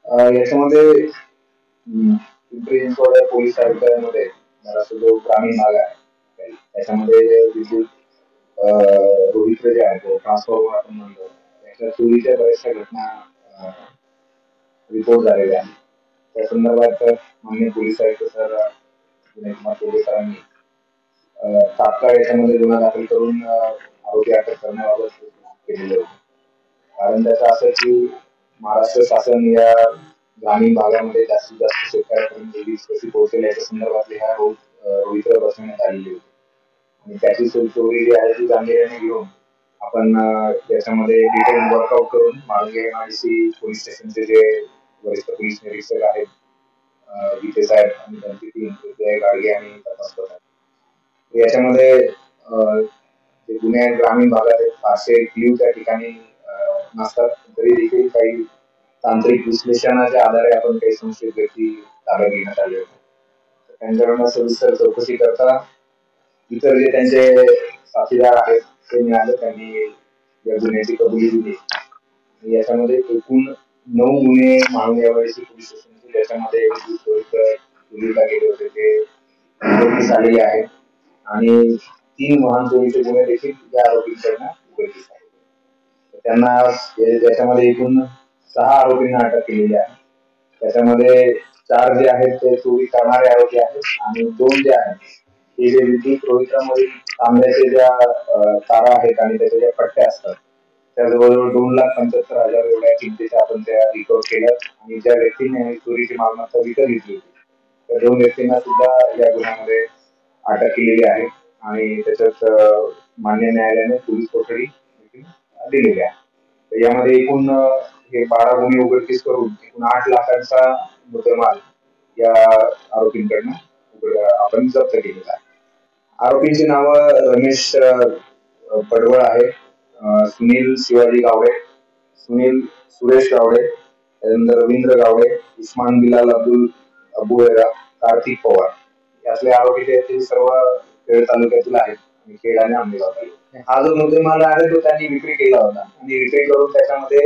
याच्यामध्ये पिंपरी चिंचवड पोलीस आयुक्तालयामध्ये महाराष्ट्र जो ग्रामीण भाग आहे त्याच्यामध्ये विद्युत रोहित्र जे आहे तो ट्रान्सफॉर्मर आपण म्हणतो त्याच्या चोरीच्या बऱ्याचशा घटना रिपोर्ट झालेल्या आहेत. त्या संदर्भात माननीय पोलीस आयुक्त सर विनय कुमार चौबे सरांनी तात्काळ याच्यामध्ये गुन्हा दाखल करून आरोपी अटक करण्याबाबत केलेले होते. कारण त्याचं असं की महाराष्ट्र शासन या ग्रामीण भागामध्ये जास्तीत जास्त शेतकऱ्यापर्यंत वीज कशी पोहोचेल याच्या संदर्भातले ह्या रोहित्र बसवण्यात आलेली होती आणि त्याची चोरी जी आहे ती गांभीर्याने घेऊन आपण याच्यामध्ये डिटेल वर्कआउट करून माळुंगे एमआयडीसी पोलीस स्टेशनचे जे वरिष्ठ पोलीस निरीक्षक आहेत विखे साहेब आणि त्यांची टीम गाडगे आणि तपास करतात. याच्यामध्ये जे गुन्हे ग्रामीण भागात फारसे क्ल्यू त्या ठिकाणी नसतात तरी देखील काही तांत्रिक विश्लेषणाच्या आधारे आपण काही संशयित व्यक्ती ताब्यात घेण्यात आले होते. त्यांच्याकडून सविस्तर चौकशी करता इतर जे त्यांचे साथीदार आहेत ते मिळाले. त्यांनी या गुन्ह्याची कबुली दिली. याच्यामध्ये एकूण 9 गुन्हे माळुंगे एमआयडीसी पोलीस स्टेशनचे ज्याच्यामध्ये चोरीला गेले होते ते उघडकीस आलेले आहेत आणि 3 वाहन चोरीचे गुन्हे देखील या आरोपींकडनं उघडकीस आले. त्यांना याच्यामध्ये एकूण 6 आरोपींना अटक केलेली आहे. त्याच्यामध्ये 4 जे आहेत ते चोरी करणारे आरोपी आहेत आणि 2 जे आहेत हे जे विद्युत रोहित्रामध्ये तांब्याचे ज्या तारा आहेत आणि त्याच्या ज्या पट्ट्या असतात त्या जवळजवळ 2,75,000 एवढ्या किमतीच्या आपण त्या रिकव्हर केल्या आणि ज्या व्यक्तीने चोरीची मालमत्ता विकत घेतली होती त्या 2 व्यक्तींना सुद्धा या गुन्ह्यामध्ये अटक केलेली आहे आणि त्याच्यात मान्य न्यायालयाने पोलीस कोठडी दिलेली आहे. तर यामध्ये एकूण हे 12 गुन्हे उघडकीस करून एकूण 8 लाखांचा मुद्देमाल या आरोपींकडनं आपण जप्त केलेला आहे. आरोपींची नावं रमेश पडवळ आहे, सुनील शिवाजी गावडे, सुनील सुरेश गावडे, रवींद्र गावडे, उस्मान बिलाल अब्दुल अबुएरा, कार्तिक पवार यातले आरोपी ते सर्व खेड तालुक्यातील आहेत आणि खेड आणि आंबेगाव तालुक्यात. हा जो मुद्देमाल आहे तो त्यांनी विक्री केला होता आणि विक्री करून त्याच्यामध्ये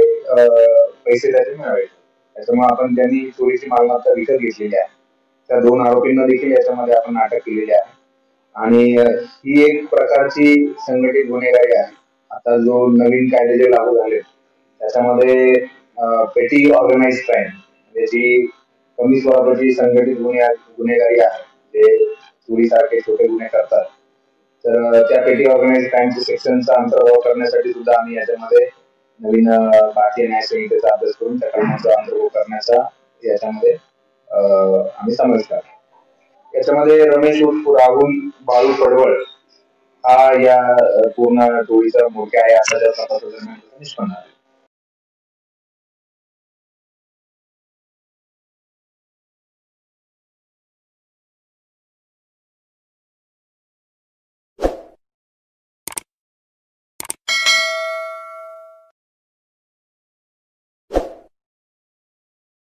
पैसे त्याचे मिळवायचे. त्याच्यामुळे आपण त्यांनी चोरीची मालमत्ता विकत घेतलेली आहे. त्या 2 आरोपींना देखील याच्यामध्ये आपण अटक केलेली आहे आणि ही एक प्रकारची संघटित गुन्हेगारी आहे. आता जो नवीन कायदे जे लागू झाले त्याच्यामध्ये पेटी ऑर्गनाइज क्राईम म्हणजे जी कमी स्वरूपाची संघटित गुन्हेगारी आहे जे चोरीसारखे छोटे गुन्हे करतात तर त्या पेटी ऑर्गनाइज क्राईमच्या सेक्शनचा अंतर्भाव करण्यासाठी सुद्धा आम्ही याच्यामध्ये नवीन भारतीय न्याय संहितेचा अभ्यास करून त्या कलमाचा अंतर्भाव करण्याचा याच्यामध्ये आम्ही समावेश करतो. याच्यामध्ये रमेश उर्फ राहुल बाळू पडवळ हा या पूर्ण टोळीचा मुख्य आहे असा त्या तपासादरम्यान निष्पन्न आहे.